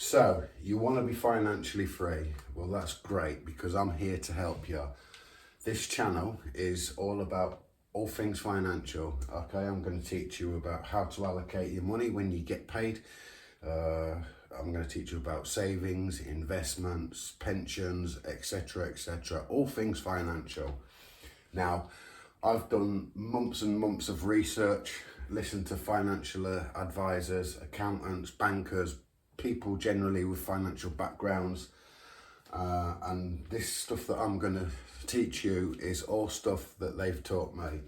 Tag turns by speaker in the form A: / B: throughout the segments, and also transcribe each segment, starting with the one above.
A: So, you want to be financially free? Well, that's great because I'm here to help you. This channel is all about all things financial. Okay, I'm going to teach you about how to allocate your money when you get paid. I'm going to teach you about savings, investments, pensions, etc., etc. All things financial. Now, I've done months and months of research, listened to financial advisors, accountants, bankers, people generally with financial backgrounds, and this stuff that I'm going to teach you is all stuff that they've taught me.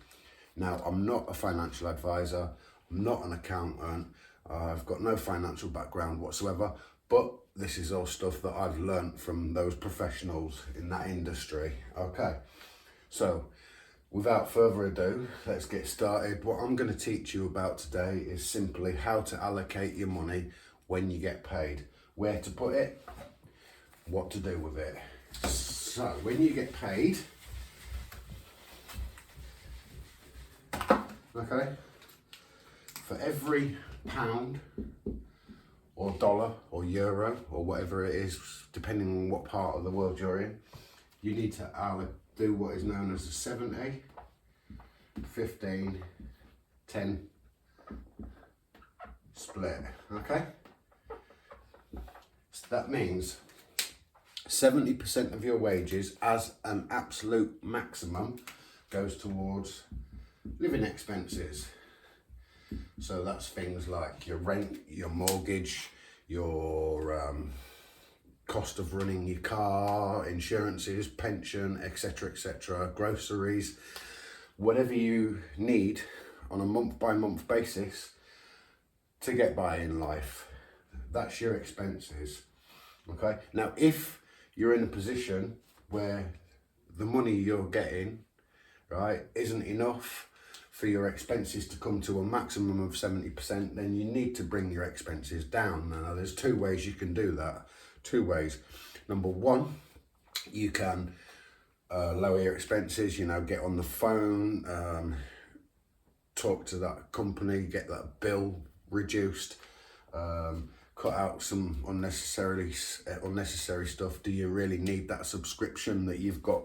A: Now, I'm not a financial advisor, I'm not an accountant, I've got no financial background whatsoever, but this is all stuff that I've learnt from those professionals in that industry. Okay, so without further ado, let's get started. What I'm going to teach you about today is simply how to allocate your money when you get paid. Where to put it, what to do with it. So, when you get paid, okay, for every pound or dollar or euro or whatever it is, depending on what part of the world you're in, you need to do what is known as a 70, 15, 10 split, okay? So that means 70% of your wages as an absolute maximum goes towards living expenses. So that's things like your rent, your mortgage, your cost of running your car, insurances, pension, etc., groceries, whatever you need on a month by month basis to get by in life. That's your expenses. Okay, now if you're in a position where the money you're getting, right, isn't enough for your expenses to come to a maximum of 70%, then you need to bring your expenses down. Now, there's two ways you can do that. Two ways. Number one, you can lower your expenses, get on the phone, talk to that company, get that bill reduced, cut out some unnecessary stuff. Do you really need that subscription that you've got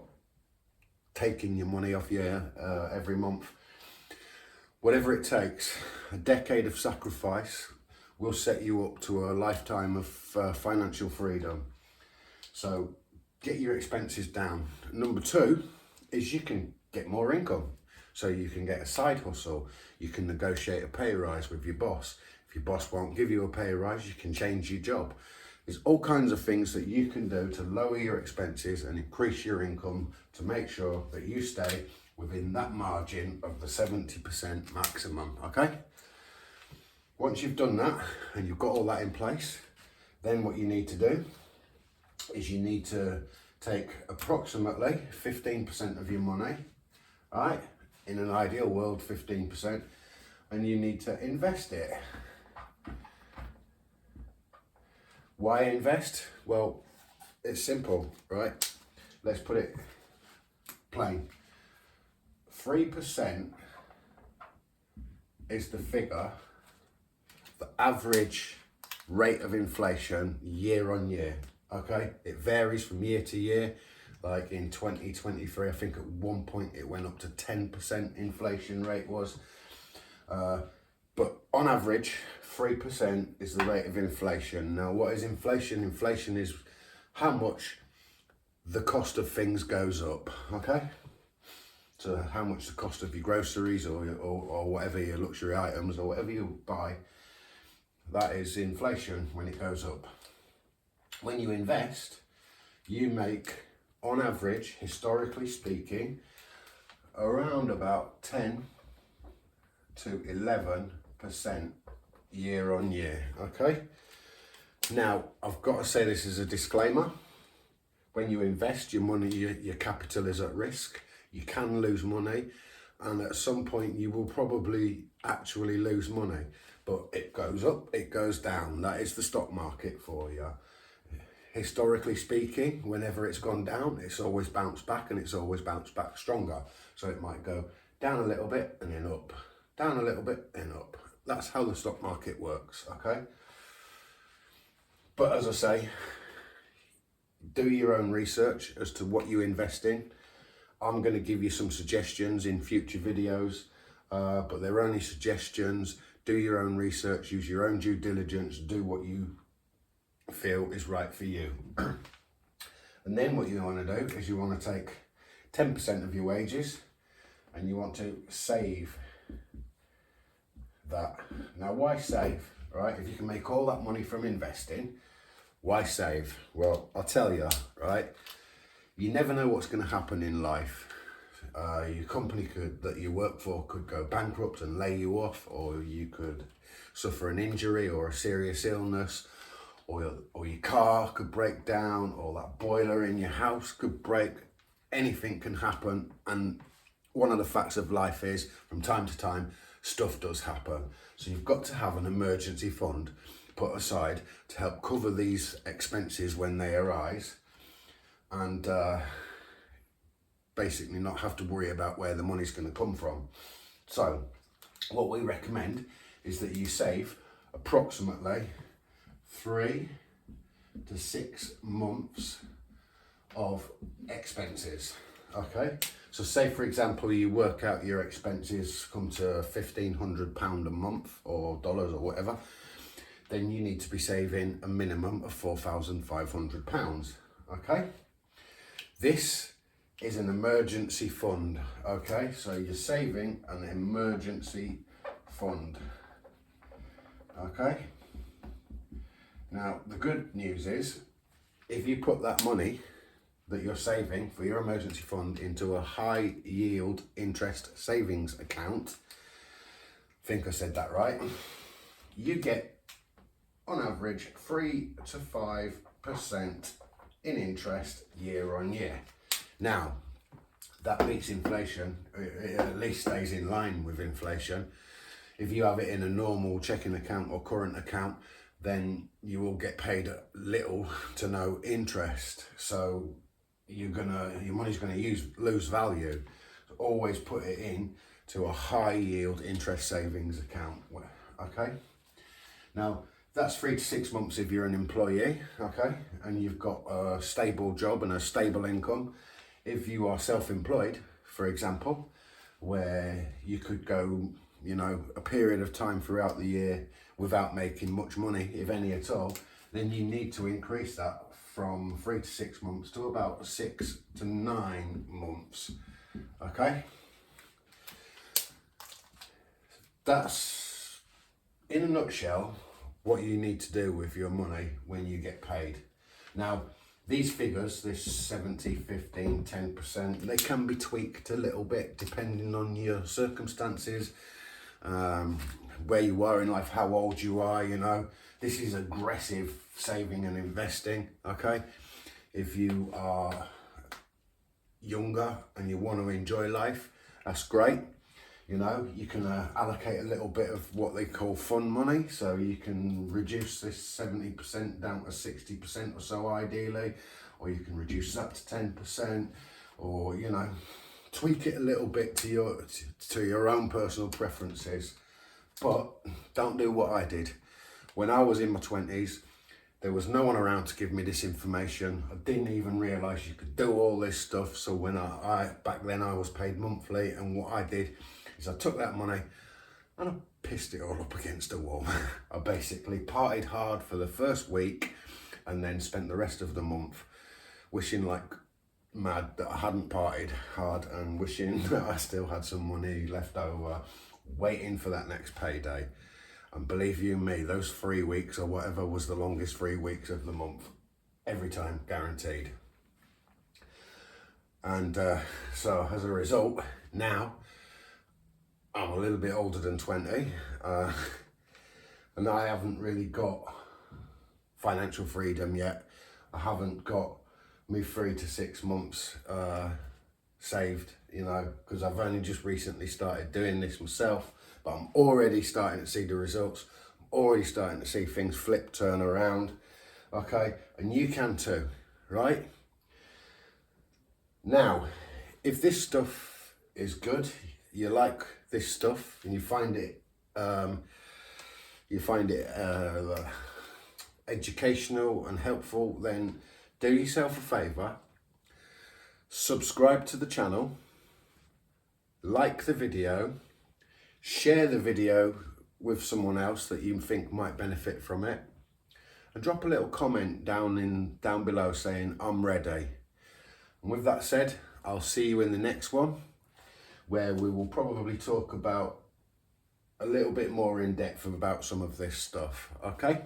A: taking your money off you every month? Whatever it takes, a decade of sacrifice will set you up to a lifetime of financial freedom. So get your expenses down. Number two is you can get more income. So you can get a side hustle. You can negotiate a pay rise with your boss. If your boss won't give you a pay rise, you can change your job. There's all kinds of things that you can do to lower your expenses and increase your income to make sure that you stay within that margin of the 70% maximum, okay? Once you've done that and you've got all that in place, then what you need to do is you need to take approximately 15% of your money, right? In an ideal world, 15%, and you need to invest it. Why invest? Well, it's simple, right? Let's put it plain. 3% is the figure, the average rate of inflation year on year, okay? It varies from year to year. Like in 2023, I think at one point it went up to 10% inflation rate was. But on average, 3% is the rate of inflation. Now, what is inflation? Inflation is how much the cost of things goes up, okay? So how much the cost of your groceries or whatever your luxury items or whatever you buy, that is inflation when it goes up. When you invest, you make, on average, historically speaking, around about 10 to 11% year on year, okay? Now, I've got to say this as a disclaimer. When you invest your money, your capital is at risk. You can lose money, and at some point you will probably actually lose money. But it goes up, it goes down. That is the stock market for you. Historically speaking, whenever it's gone down, it's always bounced back, and it's always bounced back stronger. So it might go down a little bit and then up, down a little bit and up. That's how the stock market works, okay? But as I say, do your own research as to what you invest in. I'm going to give you some suggestions in future videos, but they're only suggestions. Do your own research, use your own due diligence, do what you feel is right for you. And then what you want to do is you want to take 10% of your wages and you want to save that. Now, why save, right? If you can make all that money from investing, why save? Well, I'll tell you, right? You never know what's going to happen in life. Your company that you work for could go bankrupt and lay you off, or you could suffer an injury or a serious illness, or your car could break down, or that boiler in your house could break. Anything can happen, and one of the facts of life is, from time to time, stuff does happen. So you've got to have an emergency fund put aside to help cover these expenses when they arise, and basically not have to worry about where the money's going to come from. So what we recommend is that you save approximately 3 to 6 months of expenses. Okay, so say for example you work out your expenses come to £1,500 a month, or dollars, or whatever, then you need to be saving a minimum of £4,500. Okay, this is an emergency fund. Okay, so you're saving an emergency fund. Okay, now the good news is, if you put that money that you're saving for your emergency fund into a high yield interest savings account, I think I said that right, you get on average 3 to 5% in interest year on year. Now, that beats inflation. It at least stays in line with inflation. If you have it in a normal checking account or current account, then you will get paid little to no interest. So your money's gonna lose value. So always put it in to a high yield interest savings account. Okay. Now, that's 3 to 6 months if you're an employee, okay, and you've got a stable job and a stable income. If you are self-employed, for example, where you could go, a period of time throughout the year without making much money, if any at all, then you need to increase that from 3 to 6 months to about 6 to 9 months, okay? That's, in a nutshell, what you need to do with your money when you get paid. Now, these figures, this 70, 15, 10%, they can be tweaked a little bit depending on your circumstances, where you are in life, how old you are, This is aggressive saving and investing, okay? If you are younger and you want to enjoy life, that's great. You can allocate a little bit of what they call fun money, so you can reduce this 70% down to 60% or so ideally, or you can reduce that to 10%, or tweak it a little bit to your own personal preferences. But don't do what I did. When I was in my 20s, there was no one around to give me this information. I didn't even realise you could do all this stuff. So when back then I was paid monthly, and what I did is I took that money and I pissed it all up against a wall. I basically partied hard for the first week and then spent the rest of the month wishing like mad that I hadn't partied hard, and wishing that I still had some money left over, waiting for that next payday. And believe you me, those 3 weeks or whatever was the longest 3 weeks of the month, every time, guaranteed. And so as a result, now I'm a little bit older than 20, and I haven't really got financial freedom yet. I haven't got me 3 to 6 months saved, because I've only just recently started doing this myself, but I'm already starting to see the results. I'm already starting to see things turn around, okay? And you can too, right? Now, if this stuff is good, you like this stuff, and you find it educational and helpful, then do yourself a favour, subscribe to the channel, like the video, share the video with someone else that you think might benefit from it, and drop a little comment down below saying I'm ready. And with that said, I'll see you in the next one, where we will probably talk about a little bit more in depth about some of this stuff. Okay?